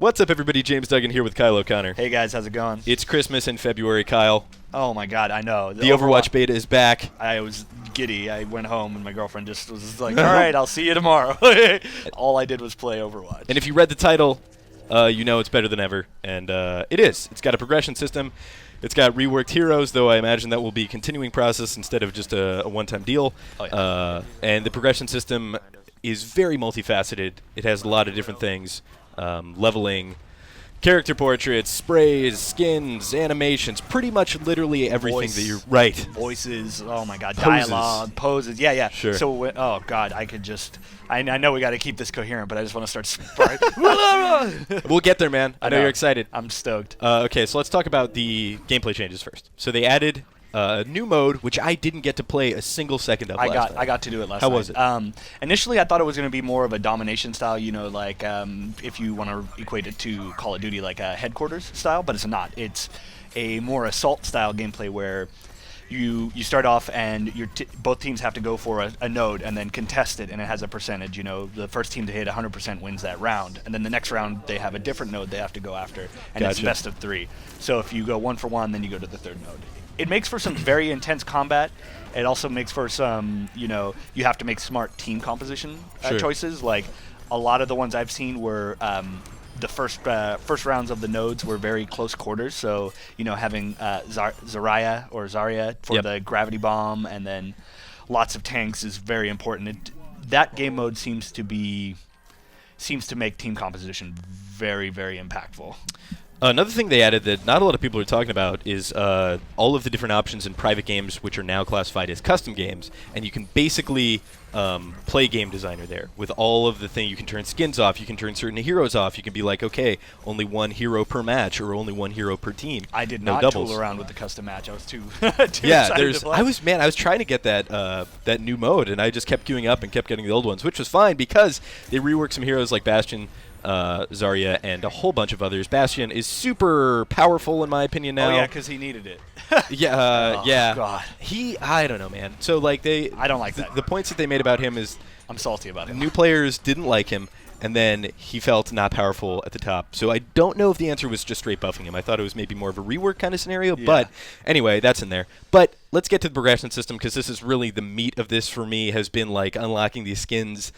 What's up, everybody? James Duggan here with Kyle O'Connor. Hey guys, how's it going? It's Christmas in February, Kyle. Oh my God, I know. The Overwatch beta is back. I was giddy. I went home and my girlfriend just was like, "All right, I'll see you tomorrow." All I did was play Overwatch. And if you read the title, you know it's better than ever, and it is. It's got a progression system. It's got reworked heroes, though I imagine that will be a continuing process instead of just a one-time deal. Oh, yeah. And the progression system is very multifaceted. It has a lot of different things. Leveling, character portraits, sprays, skins, animations, pretty much literally everything that you're right. Voices, oh my God, Poses. dialogue, poses, yeah. Sure. So, oh God, I know we got to keep this coherent, but I just want to start sparring. We'll get there, man. I know you're excited. I'm stoked. Okay, so let's talk about the gameplay changes first. So they added a new mode, which I didn't get to play a single second of last night. I got to do it last night. How was it? Initially, I thought it was going to be more of a domination style, like if you want to equate it to Call of Duty, like a headquarters style, but it's not. It's a more assault style gameplay where you start off and both teams have to go for a node and then contest it, and it has a percentage. The first team to hit 100% wins that round, and then the next round they have a different node they have to go after, and it's best of 3. So if you go 1 for 1, then you go to the third node. It makes for some very intense combat. It also makes for some, you have to make smart team composition choices. Like a lot of the ones I've seen were the first rounds of the nodes were very close quarters. So having Zarya for the gravity bomb, and then lots of tanks is very important. That game mode seems to make team composition very, very impactful. Another thing they added that not a lot of people are talking about is all of the different options in private games, which are now classified as custom games, and you can basically play game designer there with all of the things. You can turn skins off, you can turn certain heroes off, you can be like, okay, only 1 hero per match or only 1 hero per team. I did no not doubles. tool around with the custom match. I was too yeah, excited to play. I was trying to get that new mode, and I just kept queuing up and kept getting the old ones, which was fine because they reworked some heroes like Bastion, Zarya, and a whole bunch of others. Bastion is super powerful in my opinion now. Oh yeah, because he needed it. yeah, yeah. God. I don't know, man. So like I don't like that. The points that they made about him is I'm salty about it. New players didn't like him, and then he felt not powerful at the top. So I don't know if the answer was just straight buffing him. I thought it was maybe more of a rework kind of scenario. Yeah. But anyway, that's in there. But let's get to the progression system, because this is really the meat of this for me, has been like unlocking these skins.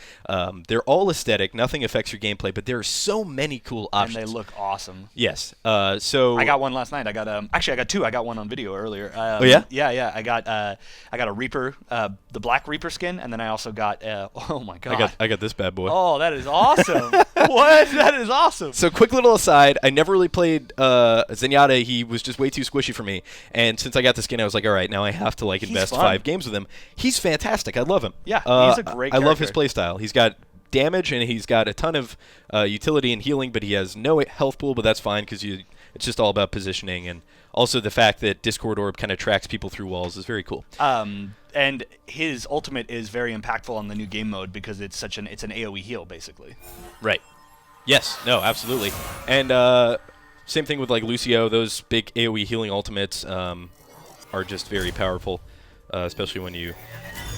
They're all aesthetic. Nothing affects your gameplay, but there are so many cool options. And they look awesome. Yes. So I got one last night. I got actually I got 2. I got one on video earlier. Oh yeah? Yeah. I got a Reaper, the Black Reaper skin, and then I also got oh my God. I got this bad boy. Oh, that is awesome. What? That is awesome. So quick little aside, I never really played Zenyatta. He was just way too squishy for me. And since I got the skin, I was like, all right, now I have to invest 5 games with him. He's fantastic. I love him. Yeah, he's a great I love character. his playstyle. He's got damage, and he's got a ton of utility and healing, but he has no health pool, but that's fine because it's just all about positioning. And also the fact that Discord Orb kind of tracks people through walls is very cool. And his ultimate is very impactful on the new game mode because it's an AoE heal, basically. Right. Yes. No, absolutely. And same thing with like Lucio. Those big AoE healing ultimates are just very powerful, especially when you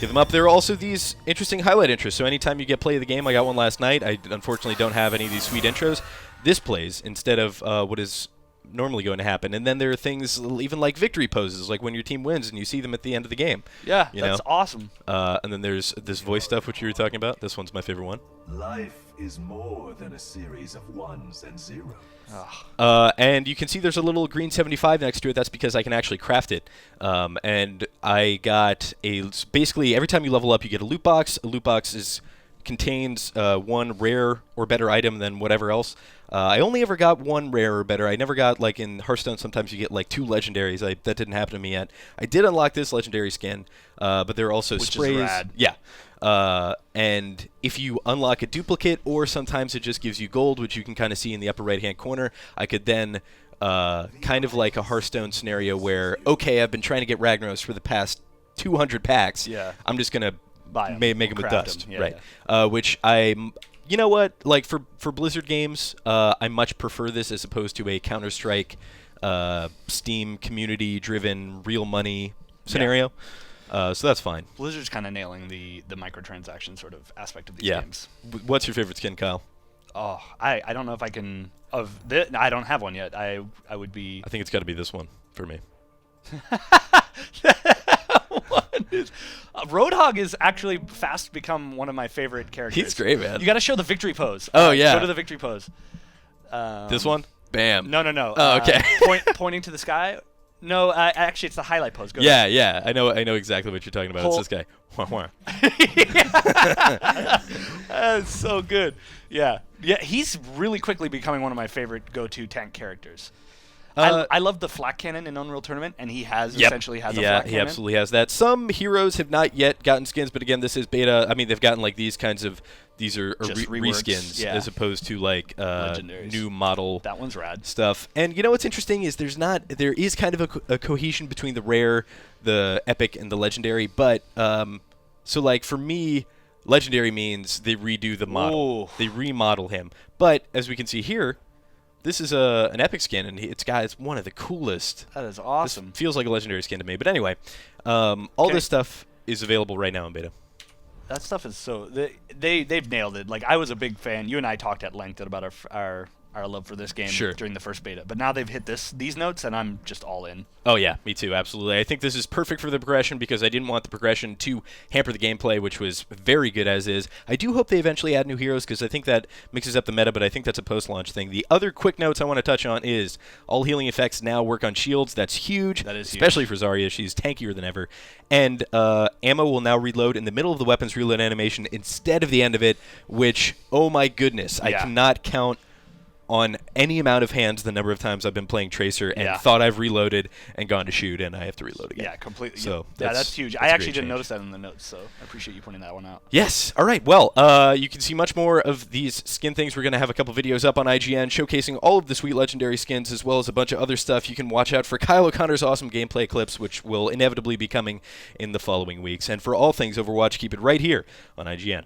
get them up. There are also these interesting highlight intros. So anytime you get play of the game, I got one last night. I unfortunately don't have any of these sweet intros. This plays instead of what is normally going to happen. And then there are things even like victory poses, like when your team wins and you see them at the end of the game. Yeah, that's awesome. And then there's this voice stuff, which you were talking about. This one's my favorite one. Life is more than a series of 1s and 0s. And you can see there's a little green 75 next to it. That's because I can actually craft it. And I got basically every time you level up, you get a loot box. A loot box contains 1 rare or better item than whatever else. I only ever got 1 rare or better. I never got, like in Hearthstone, sometimes you get like 2 legendaries. That didn't happen to me yet. I did unlock this legendary skin, but there are also sprays. Which is rad. Yeah. And if you unlock a duplicate, or sometimes it just gives you gold, which you can kind of see in the upper right-hand corner, I could then, kind of like a Hearthstone scenario where, okay, I've been trying to get Ragnaros for the past 200 packs. Yeah. I'm just going to make them with dust. Yeah, right. Yeah. Which you know what? Like for Blizzard games, I much prefer this as opposed to a Counter-Strike, Steam community-driven real money scenario. So that's fine. Blizzard's kind of nailing the microtransaction sort of aspect of these Yeah. games. What's your favorite skin, Kyle? Oh, I don't know if I can. I don't have one yet. I would be. I think it's got to be this one for me. Roadhog is actually fast become one of my favorite characters. He's great, man. You got to show the victory pose. Oh, yeah. Go to the victory pose. This one? Bam. No. Oh, okay. Pointing to the sky. No, actually, it's the highlight pose. Go Yeah, yeah. I know exactly what you're talking about. Hold- It's this guy. Wah, wah. That's so good. Yeah. He's really quickly becoming one of my favorite go-to tank characters. I love the flak cannon in Unreal Tournament, and he essentially has a flak cannon. He absolutely has that. Some heroes have not yet gotten skins, but again, this is beta. I mean, they've gotten like these kinds of these are Just reworks, reskins yeah. as opposed to like Legendaries. new model That one's rad. stuff. And you know what's interesting is there is kind of a cohesion between the rare, the epic, and the legendary. But so like for me, legendary means they redo the model, Ooh. they remodel him. But as we can see here, this is an epic skin, and it's one of the coolest. That is awesome. This feels like a legendary skin to me. But anyway, all Okay. this stuff is available right now in beta. That stuff is so they've nailed it. Like I was a big fan. You and I talked at length about our love for this game Sure. during the first beta. But now they've hit these notes, and I'm just all in. Oh yeah, me too, absolutely. I think this is perfect for the progression because I didn't want the progression to hamper the gameplay, which was very good as is. I do hope they eventually add new heroes because I think that mixes up the meta, but I think that's a post-launch thing. The other quick notes I want to touch on is all healing effects now work on shields. That's huge, That is huge. especially for Zarya. She's tankier than ever. And ammo will now reload in the middle of the weapon's reload animation instead of the end of it, which, oh my goodness, I Yeah. cannot count on any amount of hands the number of times I've been playing Tracer and Yeah. thought I've reloaded and gone to shoot and I have to reload again. Yeah, completely. So that's huge. that's I a actually great didn't change. notice that in the notes, so I appreciate you pointing that one out. Yes. All right. Well, you can see much more of these skin things. We're going to have a couple videos up on IGN showcasing all of the sweet legendary skins as well as a bunch of other stuff. You can watch out for Kyle O'Connor's awesome gameplay clips, which will inevitably be coming in the following weeks. And for all things Overwatch, keep it right here on IGN.